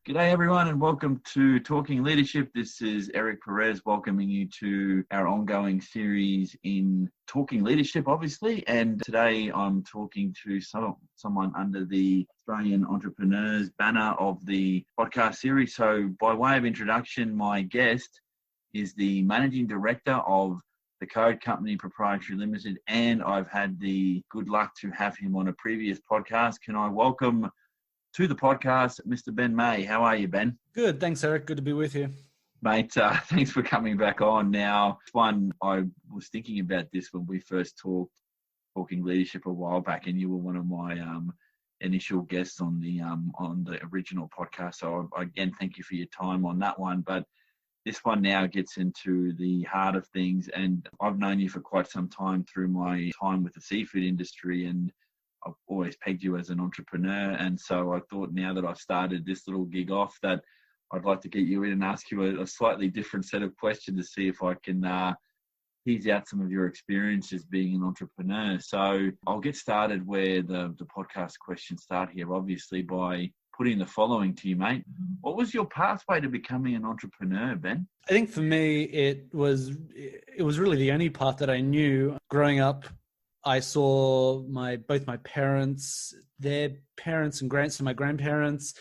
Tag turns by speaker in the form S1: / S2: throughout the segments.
S1: G'day everyone and welcome to Talking Leadership. This is Eric Perez welcoming you to our ongoing series in Talking Leadership, obviously. And today I'm talking to someone under the Australian Entrepreneurs banner of the podcast series. So by way of introduction, my guest is the Managing Director of the Code Company Proprietary Limited, and I've had the good luck to have him on a previous podcast. Can I welcome to the podcast, Mr. Ben May. How are you, Ben?
S2: Good. Thanks, Eric. Good to be with you.
S1: Mate, thanks for coming back on. Now, I was thinking about this when we first talking leadership a while back, and you were one of my initial guests on the original podcast. So again, thank you for your time on that one. But this one now gets into the heart of things, and I've known you for quite some time through my time with the seafood industry, and I've always pegged you as an entrepreneur. And so I thought now that I've started this little gig off that I'd like to get you in and ask you a slightly different set of questions to see if I can tease out some of your experiences being an entrepreneur. So I'll get started where the podcast questions start here, obviously, by putting the following to you, mate. What was your pathway to becoming an entrepreneur, Ben?
S2: I think for me, it was really the only path that I knew growing up. I saw both my parents, their parents and my grandparents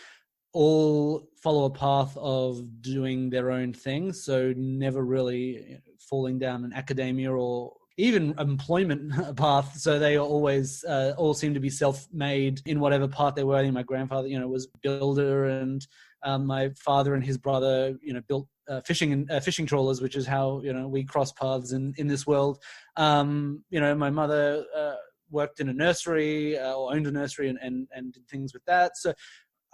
S2: all follow a path of doing their own thing. So never really falling down an academia or even employment path. So they always all seemed to be self-made in whatever path they were. I think my grandfather, was a builder, and my father and his brother, built fishing trawlers, which is how we cross paths in this world. My mother worked in a nursery or owned a nursery and did things with that. So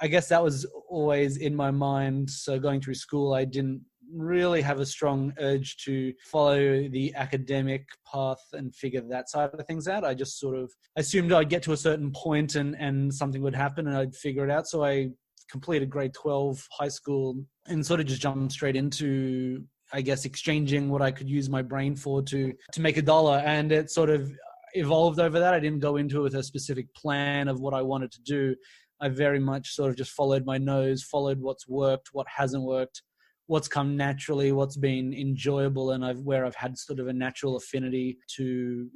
S2: I guess that was always in my mind. So going through school, I didn't really have a strong urge to follow the academic path and figure that side of things out. I just sort of assumed I'd get to a certain point and something would happen and I'd figure it out. So I completed grade 12 high school and sort of just jumped straight into, I guess, exchanging what I could use my brain for to make a dollar. And it sort of evolved over that. I didn't go into it with a specific plan of what I wanted to do. I very much sort of just followed my nose, followed what's worked, what hasn't worked, what's come naturally, what's been enjoyable, and where I've had sort of a natural affinity to,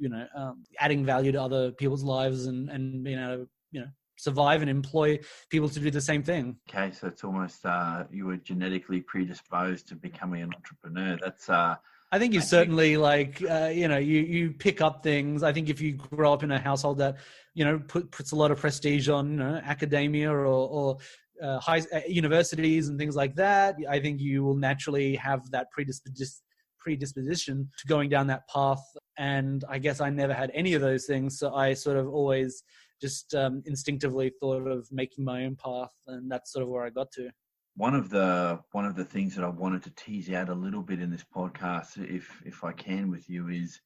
S2: adding value to other people's lives and being able to, survive and employ people to do the same thing.
S1: Okay, so it's almost you were genetically predisposed to becoming an entrepreneur. That's I
S2: think you certainly you pick up things. I think if you grow up in a household that puts a lot of prestige on academia or high universities and things like that, I think you will naturally have that predisposition to going down that path. And I guess I never had any of those things, so I sort of always just instinctively thought of making my own path, and that's sort of where I got to.
S1: One of the things that I wanted to tease out a little bit in this podcast, if I can, with you, is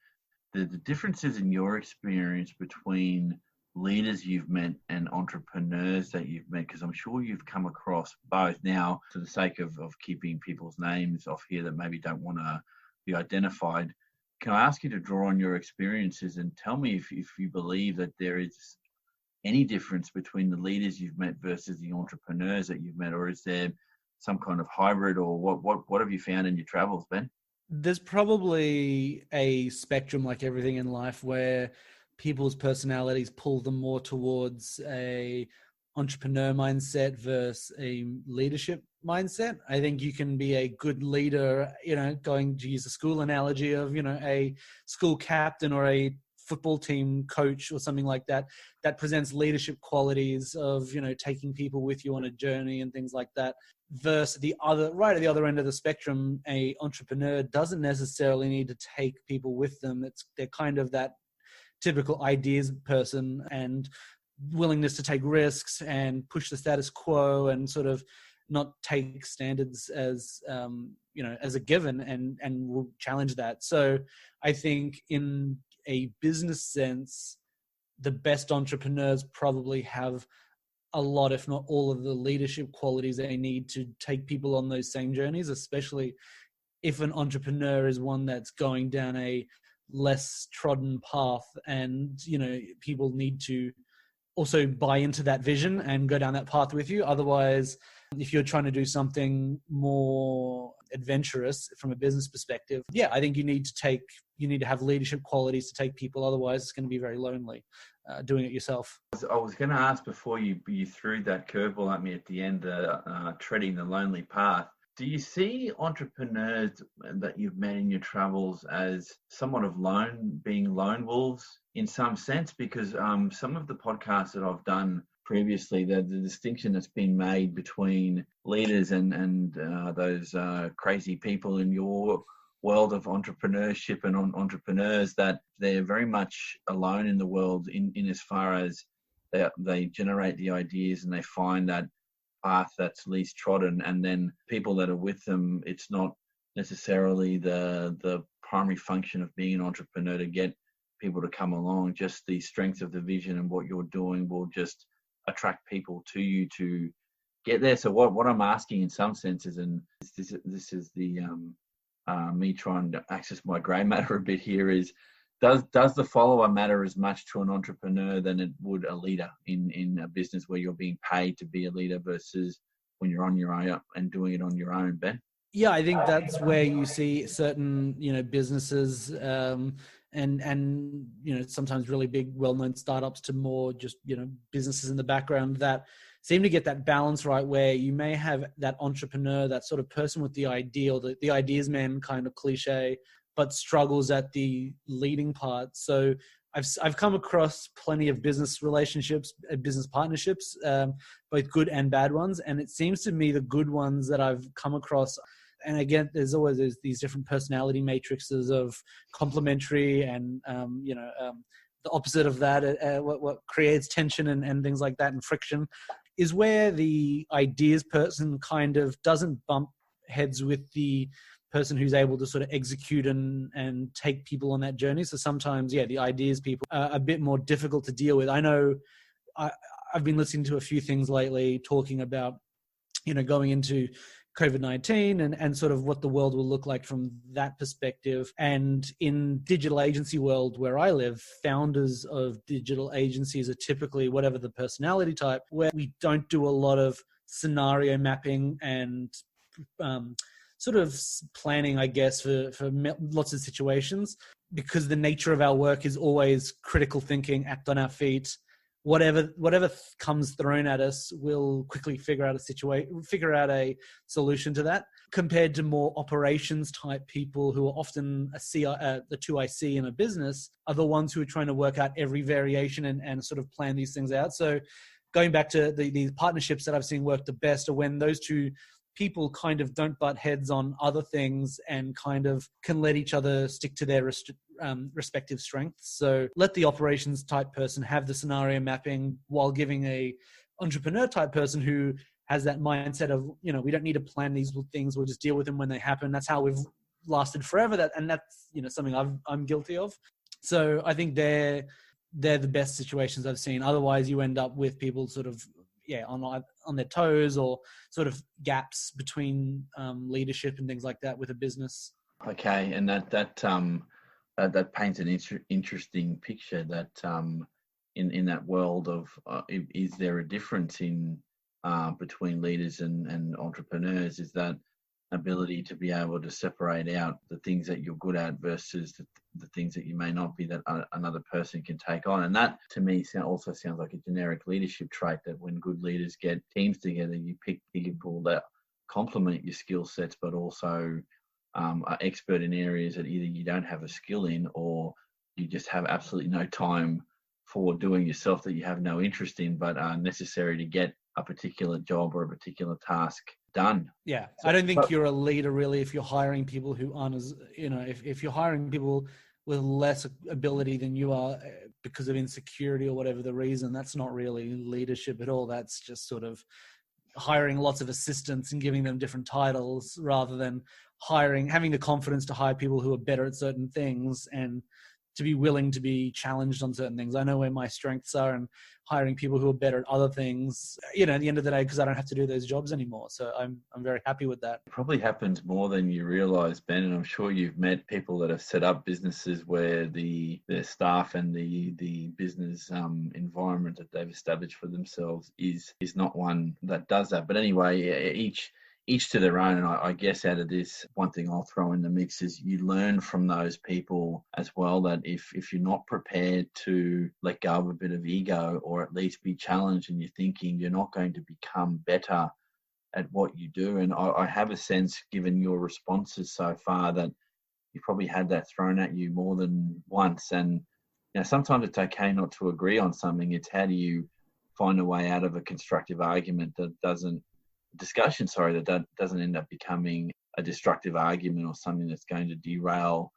S1: the differences in your experience between leaders you've met and entrepreneurs that you've met, because I'm sure you've come across both. Now, for the sake of keeping people's names off here that maybe don't want to be identified, can I ask you to draw on your experiences and tell me if you believe that there is any difference between the leaders you've met versus the entrepreneurs that you've met, or is there some kind of hybrid, or what have you found in your travels, Ben?
S2: There's probably a spectrum, like everything in life, where people's personalities pull them more towards a entrepreneur mindset versus a leadership mindset. I think you can be a good leader, going to use a school analogy of, a school captain or a football team coach or something like that presents leadership qualities of, taking people with you on a journey and things like that, versus right at the other end of the spectrum, a entrepreneur doesn't necessarily need to take people with them. They're kind of that typical ideas person and willingness to take risks and push the status quo and sort of not take standards as as a given and will challenge that. So I think in a business sense, the best entrepreneurs probably have a lot, if not all, of the leadership qualities they need to take people on those same journeys, especially if an entrepreneur is one that's going down a less trodden path, and people need to also buy into that vision and go down that path with you. Otherwise, If you're trying to do something more adventurous from a business perspective, yeah, I think you need to have leadership qualities to take people. Otherwise, it's going to be very lonely doing it yourself.
S1: I was going to ask before you threw that curveball at me at the end, treading the lonely path. Do you see entrepreneurs that you've met in your travels as somewhat of being lone wolves in some sense? Because some of the podcasts that I've done previously, the distinction that's been made between leaders and those crazy people in your world of entrepreneurship and entrepreneurs, that they're very much alone in the world in as far as they generate the ideas and they find that path that's least trodden, and then people that are with them, it's not necessarily the primary function of being an entrepreneur to get people to come along. Just the strength of the vision and what you're doing will just attract people to you to get there. So what I'm asking in some senses, and this is the me trying to access my grey matter a bit here, is does the follower matter as much to an entrepreneur than it would a leader in a business where you're being paid to be a leader versus when you're on your own and doing it on your own, Ben?
S2: Yeah, I think that's where you see certain, businesses and sometimes really big, well-known startups to more just, businesses in the background that seem to get that balance right, where you may have that entrepreneur, that sort of person with the ideal, the ideas man kind of cliche, but struggles at the leading part. So I've come across plenty of business relationships, business partnerships, both good and bad ones. And it seems to me the good ones that I've come across, and again, there's these different personality matrices of complementary and, the opposite of that, what creates tension and things like that and friction, is where the ideas person kind of doesn't bump heads with the person who's able to sort of execute and take people on that journey. So sometimes, the ideas people are a bit more difficult to deal with. I know I've been listening to a few things lately talking about, going into COVID-19 and sort of what the world will look like from that perspective. And in digital agency world where I live, founders of digital agencies are typically whatever the personality type, where we don't do a lot of scenario mapping and sort of planning, I guess, for lots of situations, because the nature of our work is always critical thinking, act on our feet. Whatever comes thrown at us, we'll quickly figure out a solution to that. Compared to more operations type people who are often the 2IC in a business, are the ones who are trying to work out every variation and sort of plan these things out. So going back to the partnerships that I've seen work the best are when those two people kind of don't butt heads on other things and kind of can let each other stick to their respective strengths. So let the operations type person have the scenario mapping while giving a entrepreneur type person who has that mindset of, we don't need to plan these things. We'll just deal with them when they happen. That's how we've lasted forever. That's something I'm guilty of. So I think they're the best situations I've seen. Otherwise, you end up with people sort of on their toes, or sort of gaps between leadership and things like that with a business.
S1: Okay, and that paints an interesting picture. That in that world of is there a difference in between leaders and entrepreneurs? Is that ability to be able to separate out the things that you're good at versus the things that you may not be, that another person can take on. And that to me also sounds like a generic leadership trait, that when good leaders get teams together, you pick people that complement your skill sets, but also are expert in areas that either you don't have a skill in, or you just have absolutely no time for doing yourself, that you have no interest in, but are necessary to get a particular job or a particular task done.
S2: Yeah. I don't think you're a leader really if you're hiring people who aren't as, if you're hiring people with less ability than you are because of insecurity or whatever the reason, that's not really leadership at all. That's just sort of hiring lots of assistants and giving them different titles, rather than having the confidence to hire people who are better at certain things and to be willing to be challenged on certain things. I know where my strengths are, and hiring people who are better at other things, at the end of the day, because I don't have to do those jobs anymore. So I'm very happy with that.
S1: It probably happens more than you realize, Ben, and I'm sure you've met people that have set up businesses where their staff and the business environment that they've established for themselves is not one that does that. But anyway, each to their own. And I guess out of this, one thing I'll throw in the mix is you learn from those people as well, that if you're not prepared to let go of a bit of ego, or at least be challenged in your thinking, you're not going to become better at what you do. And I have a sense, given your responses so far, that you probably had that thrown at you more than once. And sometimes it's okay not to agree on something. It's how do you find a way out of a constructive argument that doesn't end up becoming a destructive argument or something that's going to derail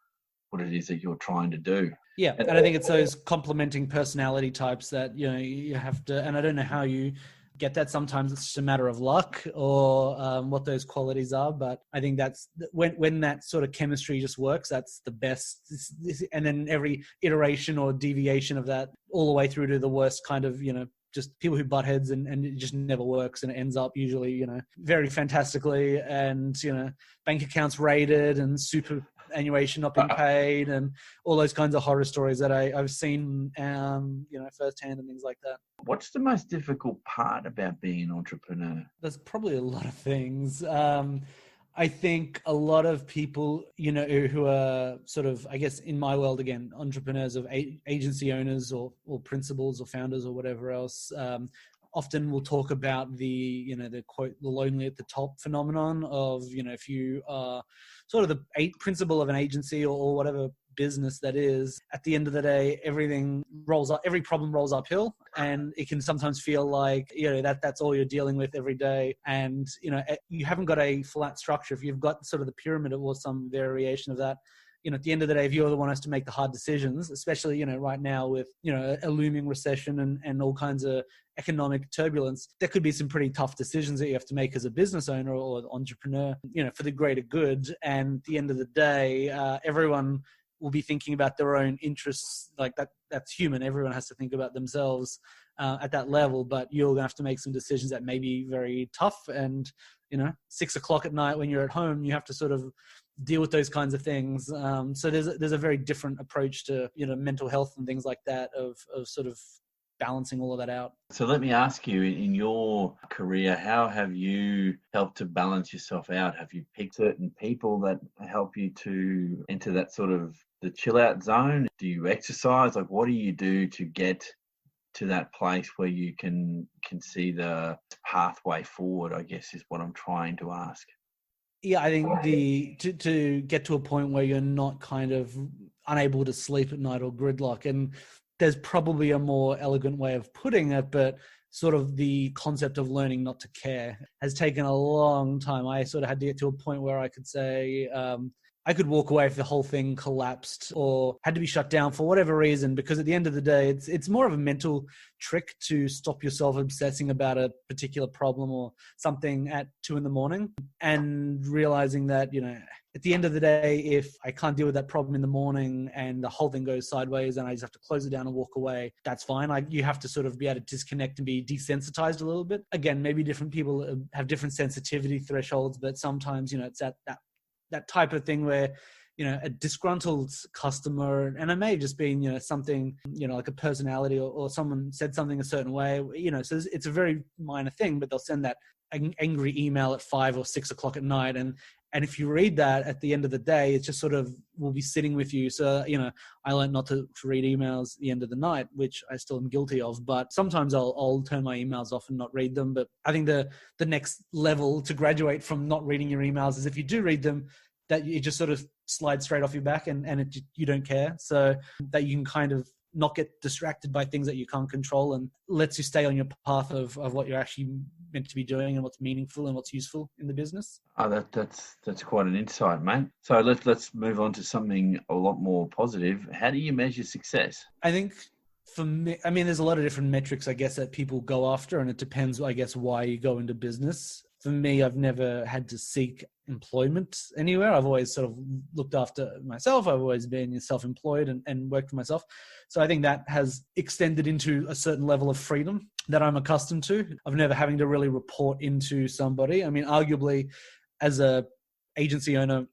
S1: what it is that you're trying to do.
S2: Yeah, and I think it's those complementing personality types that you have to, and I don't know how you get that. Sometimes it's just a matter of luck or what those qualities are, but I think that's when that sort of chemistry just works, that's the best. And then every iteration or deviation of that, all the way through to the worst kind of just people who butt heads and it just never works, and it ends up usually, very fantastically, and, bank accounts raided and superannuation not being paid and all those kinds of horror stories that I've seen, firsthand and things like that.
S1: What's the most difficult part about being an entrepreneur?
S2: There's probably a lot of things. I think a lot of people, who are sort of, I guess in my world, again, entrepreneurs of agency owners or principals or founders or whatever else, often will talk about the quote, the lonely at the top phenomenon of, if you are sort of the principal of an agency or whatever business that is, at the end of the day, everything rolls up, every problem rolls uphill, and it can sometimes feel like, that's all you're dealing with every day. And, you haven't got a flat structure. If you've got sort of the pyramid or some variation of that, at the end of the day, if you're the one who has to make the hard decisions, especially, right now with, a looming recession and all kinds of economic turbulence, there could be some pretty tough decisions that you have to make as a business owner or entrepreneur, for the greater good. And at the end of the day, everyone will be thinking about their own interests. Like that's human. Everyone has to think about themselves at that level, but you're going to have to make some decisions that may be very tough. And, 6 o'clock at night when you're at home, you have to sort of deal with those kinds of things. So there's a very different approach to, mental health and things like that of sort of balancing all of that out.
S1: So let me ask you, in your career, how have you helped to balance yourself out? Have you picked certain people that help you to enter that sort of the chill out zone? Do you exercise? Like, what do you do to get to that place where you can see the pathway forward, I guess is what I'm trying to ask.
S2: Yeah, I think to get to a point where you're not kind of unable to sleep at night or gridlock, and there's probably a more elegant way of putting it, but sort of the concept of learning not to care has taken a long time. I sort of had to get to a point where I could say, I could walk away if the whole thing collapsed or had to be shut down for whatever reason, because at the end of the day, it's more of a mental trick to stop yourself obsessing about a particular problem or something at 2 a.m. and realizing that, at the end of the day, if I can't deal with that problem in the morning and the whole thing goes sideways and I just have to close it down and walk away, that's fine. You have to sort of be able to disconnect and be desensitized a little bit. Again, maybe different people have different sensitivity thresholds, but sometimes, it's at that type of thing where, a disgruntled customer, and it may have just been, something, like a personality or someone said something a certain way, so it's a very minor thing, but they'll send that angry email at 5 or 6 o'clock at night. And if you read that at the end of the day, it just sort of will be sitting with you. So, I learned not to read emails at the end of the night, which I still am guilty of, but sometimes I'll turn my emails off and not read them. But I think the next level to graduate from not reading your emails is if you do read them, that you just sort of slide straight off your back and you don't care. So that you can kind of not get distracted by things that you can't control and lets you stay on your path of what you're actually meant to be doing and what's meaningful and what's useful in the business.
S1: Oh, that's quite an insight, mate. So let's move on to something a lot more positive. How do you measure success?
S2: I think for me, there's a lot of different metrics, I guess, that people go after, and it depends, I guess, why you go into business. for me, I've never had to seek employment anywhere. I've always sort of looked after myself. I've always been self-employed and worked for myself. So I think that has extended into a certain level of freedom that I'm accustomed to, of never having to really report into somebody. I mean, arguably, as a agency owner,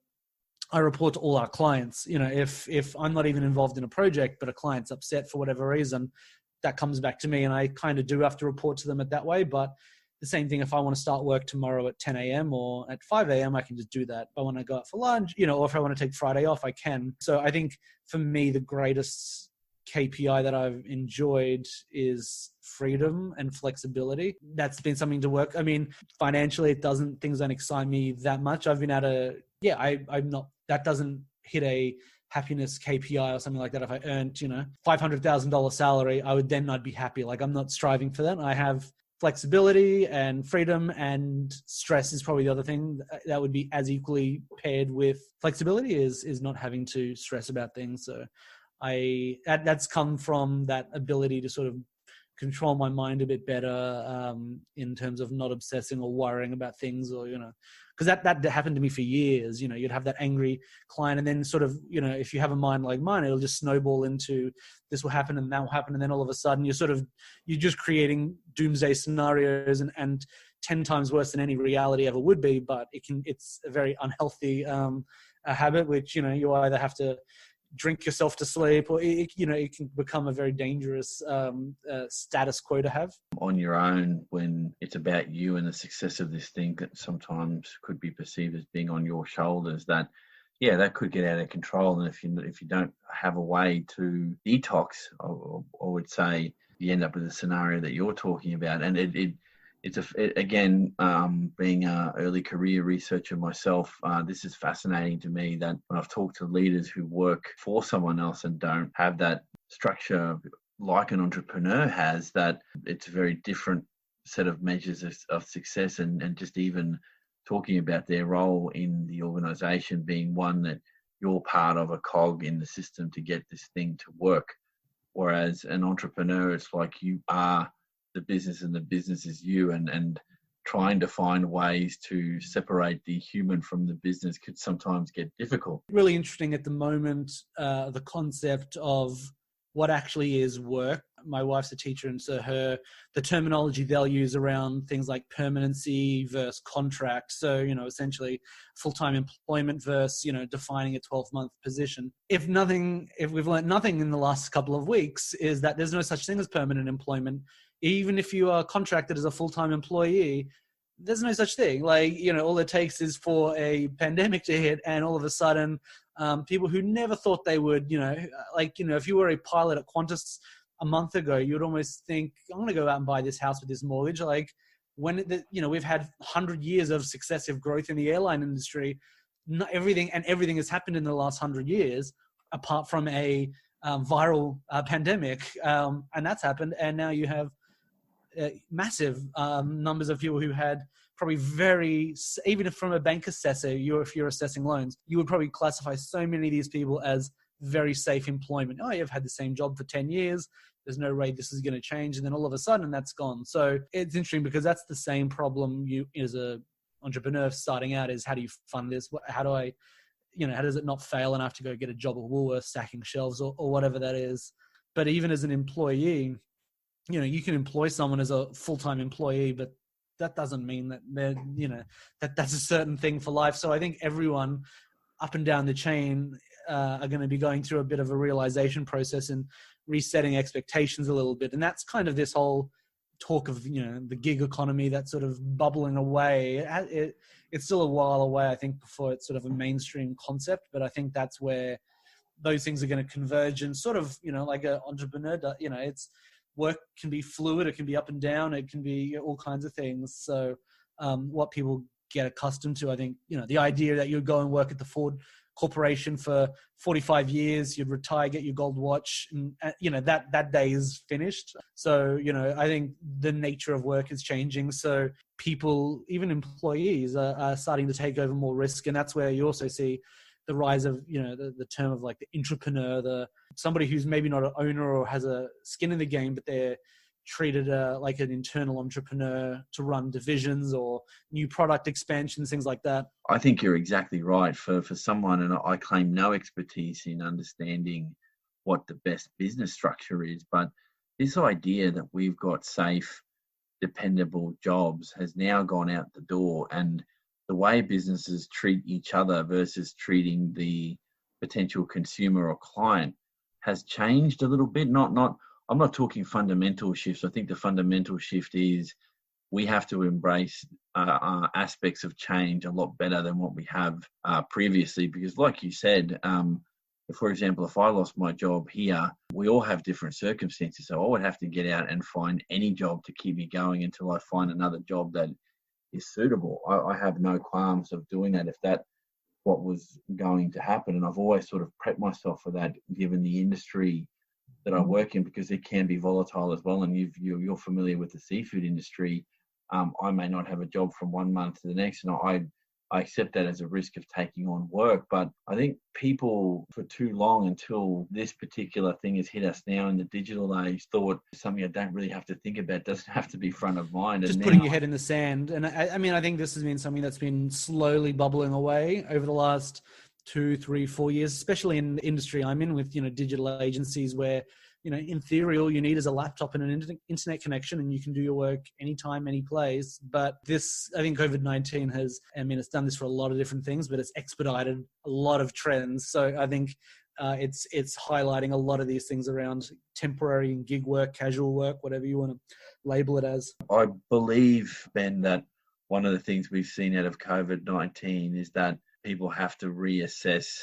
S2: I report to all our clients. You know, if I'm not even involved in a project, but a client's upset for whatever reason, that comes back to me, and I kind of do have to report to them that way. But the same thing, if I want to start work tomorrow at 10 a.m. or at 5 a.m., I can just do that. If I want to go out for lunch, you know, or if I want to take Friday off, I can. So I think for me, the greatest KPI that I've enjoyed is freedom and flexibility. That's been something to work. I mean, financially, things don't excite me that much. I've been I'm not, that doesn't hit a happiness KPI or something like that. If I earned, you know, $500,000 salary, I'd be happy. Like, I'm not striving for that. I have flexibility and freedom, and stress is probably the other thing that would be as equally paired with flexibility is not having to stress about things. So that's come from that ability to sort of control my mind a bit better, in terms of not obsessing or worrying about things, or, you know, because that happened to me for years. You know, you'd have that angry client, and then sort of, you know, if you have a mind like mine, it'll just snowball into this will happen and that will happen, and then all of a sudden you're just creating doomsday scenarios and 10 times worse than any reality ever would be. But it's a very unhealthy habit, which, you know, you either have to drink yourself to sleep, or it can become a very dangerous status quo to have
S1: on your own, when it's about you and the success of this thing that sometimes could be perceived as being on your shoulders. That could get out of control, and if you don't have a way to detox, I would say you end up with a scenario that you're talking about. And again, being an early career researcher myself, this is fascinating to me, that when I've talked to leaders who work for someone else and don't have that structure like an entrepreneur has, that it's a very different set of measures of success, and just even talking about their role in the organization being one that you're part of a cog in the system to get this thing to work. Whereas an entrepreneur, it's like you are the business and the business is you, and trying to find ways to separate the human from the business could sometimes get difficult.
S2: Really interesting at the moment, the concept of what actually is work. My wife's a teacher, and so the terminology they'll use around things like permanency versus contract. So, you know, essentially full-time employment versus, you know, defining a 12-month position. If we've learned nothing in the last couple of weeks, is that there's no such thing as permanent employment. Even if you are contracted as a full-time employee, there's no such thing. Like, you know, all it takes is for a pandemic to hit, and all of a sudden, people who never thought they would, you know, like, you know, if you were a pilot at Qantas a month ago, you would almost think, I'm going to go out and buy this house with this mortgage. Like, we've had 100 years of successive growth in the airline industry. Not everything has happened in the last 100 years, apart from a viral pandemic, and that's happened. And now you have massive numbers of people who had probably even from a bank assessor, if you're assessing loans, you would probably classify so many of these people as very safe employment. Oh, you've had the same job for 10 years. There's no way this is going to change. And then all of a sudden that's gone. So it's interesting, because that's the same problem you as a entrepreneur starting out is, how do you fund this? How does it not fail and I have to go get a job at Woolworths stacking shelves or whatever that is? But even as an employee, you know, you can employ someone as a full-time employee, but that doesn't mean that that's a certain thing for life. So I think everyone up and down the chain are going to be going through a bit of a realization process and resetting expectations a little bit. And that's kind of this whole talk of, you know, the gig economy that's sort of bubbling away. It's still a while away, I think, before it's sort of a mainstream concept, but I think that's where those things are going to converge, and sort of, you know, like an entrepreneur, you know, work can be fluid, it can be up and down, it can be all kinds of things. So what people get accustomed to, I think, you know, the idea that you'd go and work at the Ford Corporation for 45 years, you'd retire, get your gold watch, and you know, that day is finished. So, you know, I think the nature of work is changing. So people, even employees, are starting to take over more risk. And that's where you also see the rise of, you know, the term of like the entrepreneur, somebody who's maybe not an owner or has a skin in the game, but they're treated like an internal entrepreneur to run divisions or new product expansions, things like that.
S1: I think you're exactly right. For someone, and I claim no expertise in understanding what the best business structure is, but this idea that we've got safe, dependable jobs has now gone out the door, and the way businesses treat each other versus treating the potential consumer or client has changed a little bit. I'm not talking fundamental shifts. I think the fundamental shift is we have to embrace aspects of change a lot better than what we have previously. Because like you said, for example, if I lost my job here, we all have different circumstances. So I would have to get out and find any job to keep me going until I find another job that is suitable. I have no qualms of doing that if that's what was going to happen. And I've always sort of prepped myself for that, given the industry that I work in, because it can be volatile as well. And you're familiar with the seafood industry. I may not have a job from 1 month to the next, and I accept that as a risk of taking on work. But I think people for too long, until this particular thing has hit us now in the digital age, thought something I don't really have to think about, doesn't have to be front of mind.
S2: Just putting your head in the sand. And I mean, I think this has been something that's been slowly bubbling away over the last 2, 3, 4 years, especially in the industry I'm in with, digital agencies where, in theory, all you need is a laptop and an internet connection and you can do your work anytime, any place. But I think COVID-19 it's done this for a lot of different things, but it's expedited a lot of trends. So I think it's highlighting a lot of these things around temporary and gig work, casual work, whatever you want to label it as.
S1: I believe, Ben, that one of the things we've seen out of COVID-19 is that people have to reassess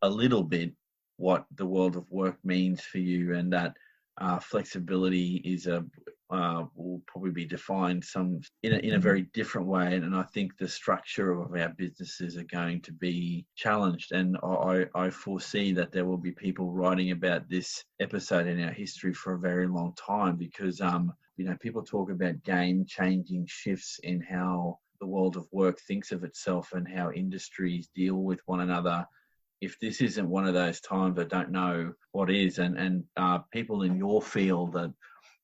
S1: a little bit what the world of work means for you, and that flexibility is will probably be defined in a very different way. And I think the structure of our businesses are going to be challenged. And I foresee that there will be people writing about this episode in our history for a very long time, because people talk about game-changing shifts in how the world of work thinks of itself and how industries deal with one another. If this isn't one of those times, I don't know what is. And people in your field that,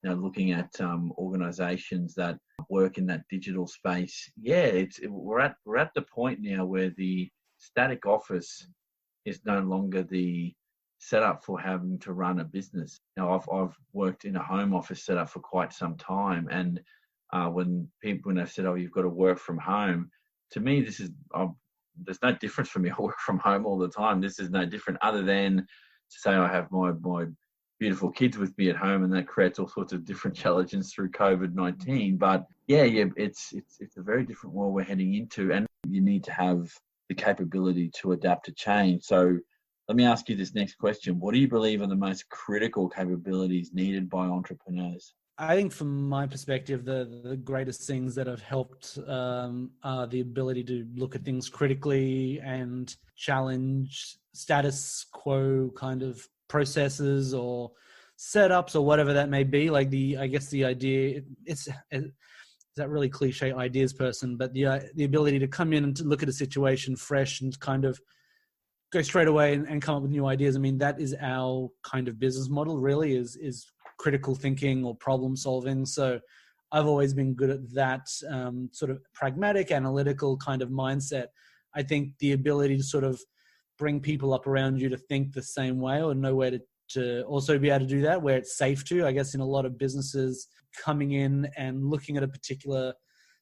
S1: looking at organizations that work in that digital space, we're at the point now where the static office is no longer the setup for having to run a business. I've worked in a home office setup for quite some time, and when they've said, "Oh, you've got to work from home," to me, there's no difference for me. I work from home all the time. This is no different, other than to say I have my beautiful kids with me at home, and that creates all sorts of different challenges through COVID-19. But it's a very different world we're heading into, and you need to have the capability to adapt to change. So let me ask you this next question. What do you believe are the most critical capabilities needed by entrepreneurs?
S2: I think from my perspective, the greatest things that have helped are the ability to look at things critically and challenge status quo kind of processes or setups or whatever that may be. Like the idea, it's that really cliche ideas person, but the ability to come in and to look at a situation fresh and kind of go straight away and come up with new ideas. I mean, that is our kind of business model, really, is critical thinking or problem solving. So I've always been good at that sort of pragmatic, analytical kind of mindset. I think the ability to sort of bring people up around you to think the same way, or know where to also be able to do that, where it's safe to. I guess in a lot of businesses, coming in and looking at a particular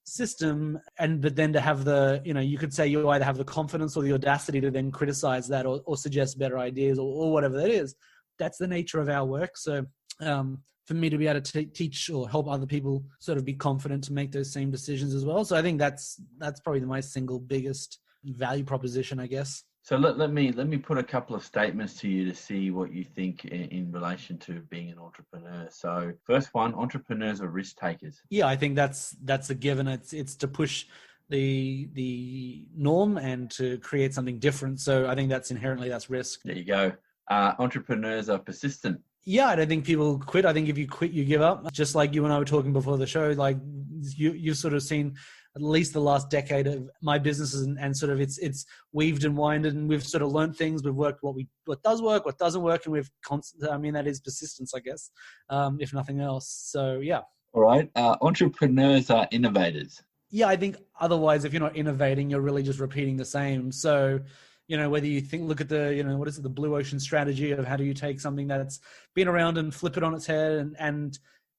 S2: system, but then to have you could say you either have the confidence or the audacity to then criticize that or suggest better ideas or whatever that is. That's the nature of our work. So for me to be able to teach or help other people sort of be confident to make those same decisions as well. So I think that's probably my single biggest value proposition, I guess.
S1: So let me put a couple of statements to you to see what you think in relation to being an entrepreneur. So first one, entrepreneurs are risk takers.
S2: Yeah, I think that's a given. It's to push the norm and to create something different. So I think that's risk.
S1: There you go. Entrepreneurs are persistent.
S2: Yeah, I don't think people quit. I think if you quit, you give up. Just like you and I were talking before the show, like you've sort of seen at least the last decade of my businesses, and sort of it's weaved and winded, and we've sort of learned things. We've worked what does work, what doesn't work, and we've that is persistence, I guess, if nothing else. So yeah.
S1: All right. Entrepreneurs are innovators.
S2: Yeah, I think otherwise, if you're not innovating, you're really just repeating the same. So, whether you look at the, what is it, the blue ocean strategy of how do you take something that's been around and flip it on its head, and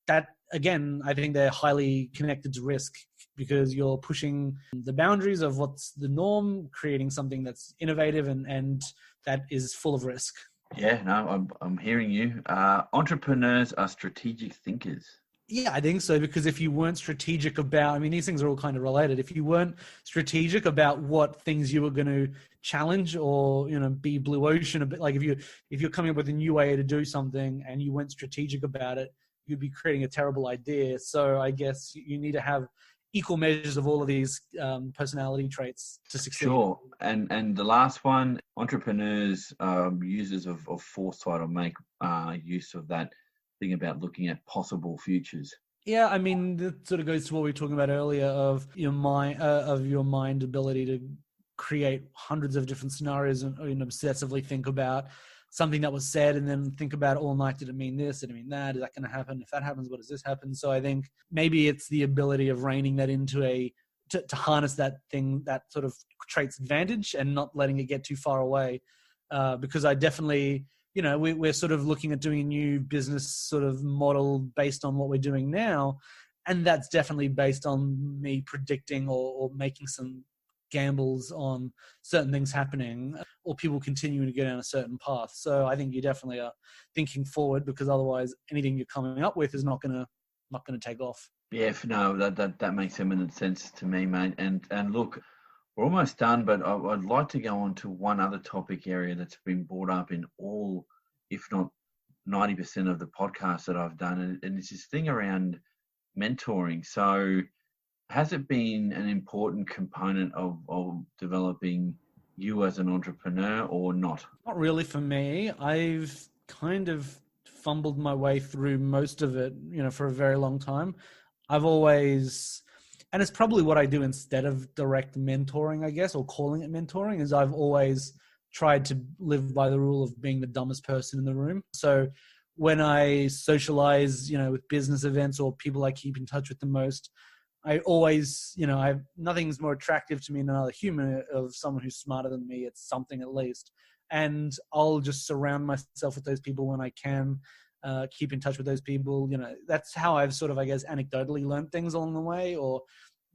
S2: that, again, I think they're highly connected to risk, because you're pushing the boundaries of what's the norm, creating something that's innovative and that is full of risk.
S1: Yeah, no, I'm hearing you. Entrepreneurs are strategic thinkers.
S2: Yeah, I think so, because if you weren't strategic about, these things are all kind of related. If you weren't strategic about what things you were going to challenge or, be blue ocean a bit, like if you're coming up with a new way to do something and you weren't strategic about it, you'd be creating a terrible idea. So I guess you need to have equal measures of all of these personality traits to succeed.
S1: Sure. And the last one, entrepreneurs are users of foresight, or make use of that thing about looking at possible futures.
S2: Yeah, that sort of goes to what we were talking about earlier of your mind ability to create hundreds of different scenarios and obsessively think about something that was said, and then think about it all night. Did it mean this? Did it mean that? Is that going to happen? If that happens, what does this happen? So I think maybe it's the ability of reining that into to harness that thing, that sort of trait's advantage, and not letting it get too far away. Because I definitely, we're sort of looking at doing a new business sort of model based on what we're doing now. And that's definitely based on me predicting or making some gambles on certain things happening, or people continuing to go down a certain path. So I think you definitely are thinking forward, because otherwise anything you're coming up with is not going to take off.
S1: Yeah, no, that makes eminent sense to me, mate. And look, we're almost done, but I'd like to go on to one other topic area that's been brought up in all, if not 90% of the podcasts that I've done, and it's this thing around mentoring. So has it been an important component of developing you as an entrepreneur, or not?
S2: Not really for me. I've kind of fumbled my way through most of it, for a very long time. I've always, and it's probably what I do instead of direct mentoring, I guess, or calling it mentoring, is I've always tried to live by the rule of being the dumbest person in the room. So when I socialize, with business events or people I keep in touch with the most, I always, nothing's more attractive to me than another human, of someone who's smarter than me. It's something, at least. And I'll just surround myself with those people when I can, keep in touch with those people. That's how I've sort of, I guess, anecdotally learned things along the way. Or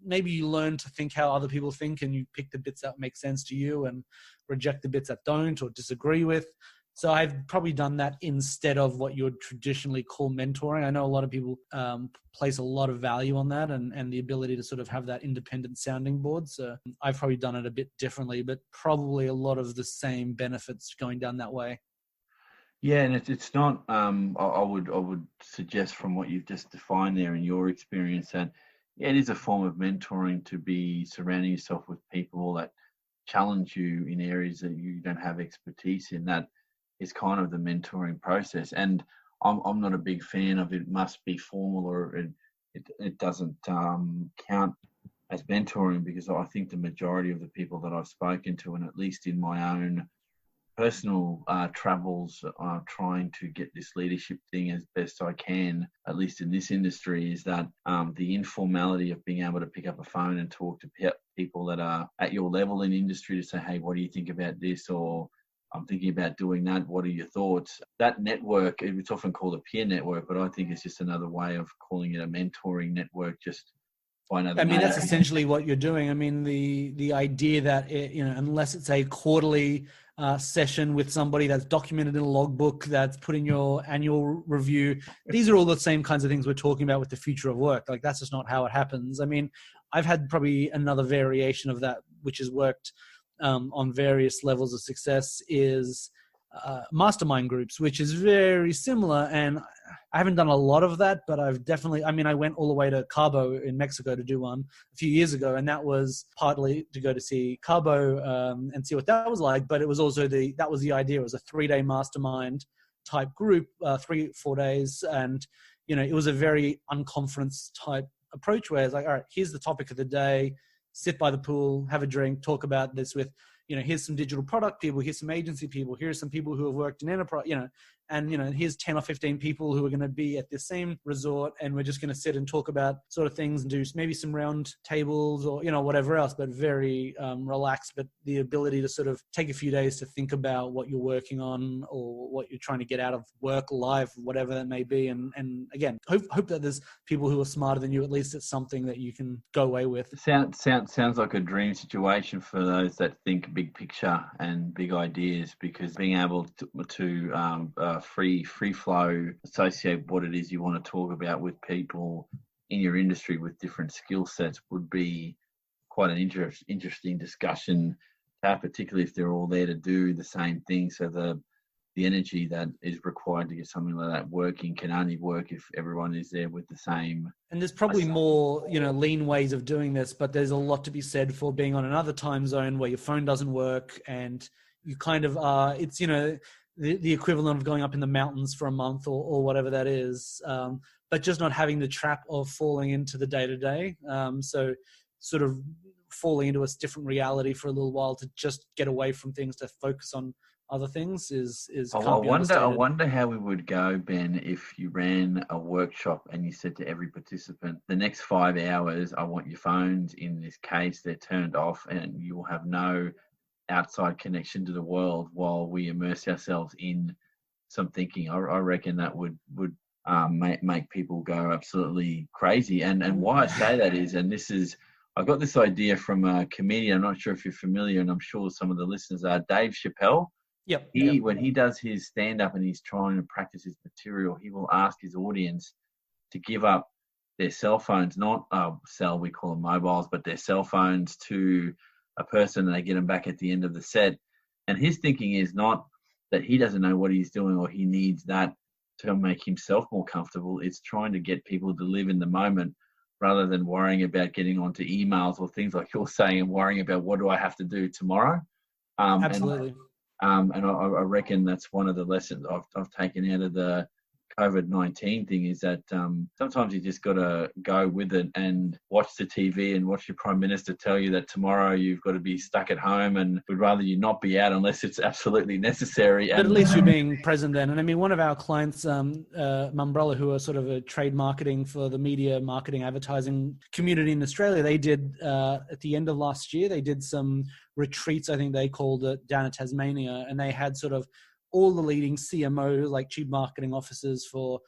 S2: maybe you learn to think how other people think, and you pick the bits that make sense to you and reject the bits that don't or disagree with. So I've probably done that instead of what you would traditionally call mentoring. I know a lot of people place a lot of value on that, and the ability to sort of have that independent sounding board. So I've probably done it a bit differently, but probably a lot of the same benefits going down that way.
S1: Yeah, and it's not. I would suggest, from what you've just defined there in your experience, that it is a form of mentoring, to be surrounding yourself with people that challenge you in areas that you don't have expertise in. That is kind of the mentoring process. And I'm not a big fan of it must be formal, or it doesn't count as mentoring, because I think the majority of the people that I've spoken to, and at least in my own personal travels, trying to get this leadership thing as best I can, at least in this industry, is that the informality of being able to pick up a phone and talk to people that are at your level in industry, to say, hey, what do you think about this? Or I'm thinking about doing that. What are your thoughts? That network, it's often called a peer network, but I think it's just another way of calling it a mentoring network, just by another name.
S2: That's essentially what you're doing. The idea that, unless it's a quarterly session with somebody that's documented in a logbook, that's put in your annual review, these are all the same kinds of things we're talking about with the future of work. Like, that's just not how it happens. I've had probably another variation of that, which has worked on various levels of success, is Mastermind Groups, which is very similar. And I haven't done a lot of that, but I've definitely, I went all the way to Cabo in Mexico to do one a few years ago. And that was partly to go to see Cabo and see what that was like. But it was also that was the idea. It was a 3-day mastermind type group, 3-4 days. And, it was a very unconference type approach where it's like, all right, here's the topic of the day, sit by the pool, have a drink, talk about this with, here's some digital product people, here's some agency people, here's some people who have worked in enterprise, and here's 10 or 15 people who are going to be at the same resort, and we're just going to sit and talk about sort of things and do maybe some round tables or whatever else, but very relaxed. But the ability to sort of take a few days to think about what you're working on or what you're trying to get out of work, life, whatever that may be, and again, hope that there's people who are smarter than you. At least it's something that you can go away with.
S1: Sounds like a dream situation for those that think big picture and big ideas, because being able to free flow, associate what it is you want to talk about with people in your industry with different skill sets would be quite an interesting discussion to have, particularly if they're all there to do the same thing. So the energy that is required to get something like that working can only work if everyone is there with the same.
S2: And there's probably more, lean ways of doing this, but there's a lot to be said for being on another time zone where your phone doesn't work and you kind of are, it's, the equivalent of going up in the mountains for a month or whatever that is, but just not having the trap of falling into the day-to-day. So sort of falling into a different reality for a little while to just get away from things to focus on other things is
S1: I wonder how we would go, Ben, if you ran a workshop and you said to every participant, the next 5 hours, I want your phones in this case, they're turned off, and you will have no outside connection to the world while we immerse ourselves in some thinking. I reckon that would make people go absolutely crazy. And why I say that is, and this is, I got this idea from a comedian, I'm not sure if you're familiar, and I'm sure some of the listeners are, Dave Chappelle.
S2: Yep.
S1: When he does his stand-up and he's trying to practice his material, he will ask his audience to give up their cell phones, not we call them mobiles, but their cell phones to a person, and they get them back at the end of the set. And his thinking is not that he doesn't know what he's doing or he needs that to make himself more comfortable. It's trying to get people to live in the moment rather than worrying about getting onto emails or things like you're saying and worrying about what do I have to do tomorrow.
S2: Absolutely.
S1: And I reckon that's one of the lessons I've taken out of the COVID-19 thing is that sometimes you just got to go with it and watch the TV and watch your Prime Minister tell you that tomorrow you've got to be stuck at home and would rather you not be out unless it's absolutely necessary.
S2: But at least you're being present then. And I mean, one of our clients, Mumbrella, who are sort of a trade marketing for the media marketing advertising community in Australia, they did at the end of last year, they did some retreats, I think they called it, down in Tasmania, and they had sort of all the leading CMOs, like chief marketing officers for,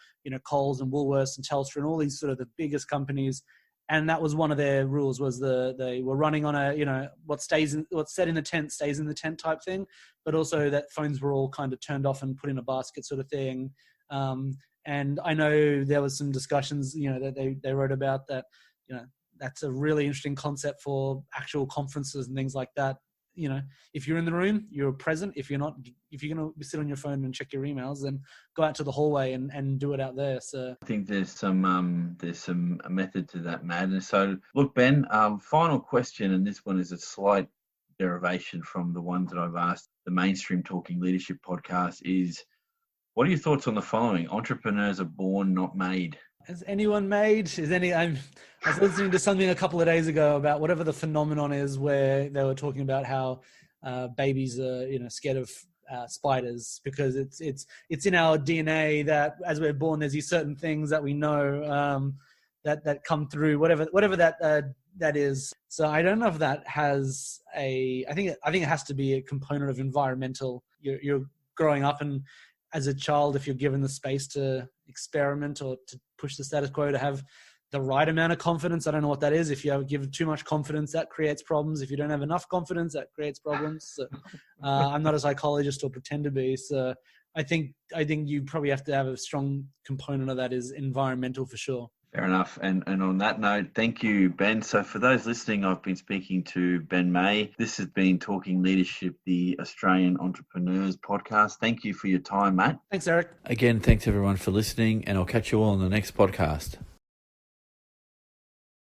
S2: Coles and Woolworths and Telstra and all these sort of the biggest companies. And that was one of their rules, was they were running on a, what's set in the tent stays in the tent type thing, but also that phones were all kind of turned off and put in a basket sort of thing. And I know there was some discussions, that they wrote about that, that's a really interesting concept for actual conferences and things like that. If you're in the room, you're present. If you're not, if you're going to sit on your phone and check your emails, then go out to the hallway and do it out there. So
S1: I think there's some method to that madness. So look, Ben, final question, and this one is a slight derivation from the ones that I've asked the Mainstream Talking Leadership podcast is, what are your thoughts on the following? Entrepreneurs are born, not made.
S2: Has anyone made? I was listening to something a couple of days ago about whatever the phenomenon is, where they were talking about how babies are, scared of spiders because it's in our DNA that as we're born, there's these certain things that we know that come through, whatever that is. So I don't know if that has I think it has to be a component of environmental. You're growing up, and as a child, if you're given the space to experiment or to push the status quo, to have the right amount of confidence. I don't know what that is. If you give too much confidence, that creates problems. If you don't have enough confidence, that creates problems. So, I'm not a psychologist or pretend to be. So I think you probably have to have a strong component of that is environmental for sure.
S1: Fair enough. And on that note, thank you, Ben. So for those listening, I've been speaking to Ben May. This has been Talking Leadership, the Australian Entrepreneurs Podcast. Thank you for your time, Matt.
S2: Thanks, Eric.
S3: Again, thanks everyone for listening, and I'll catch you all on the next podcast.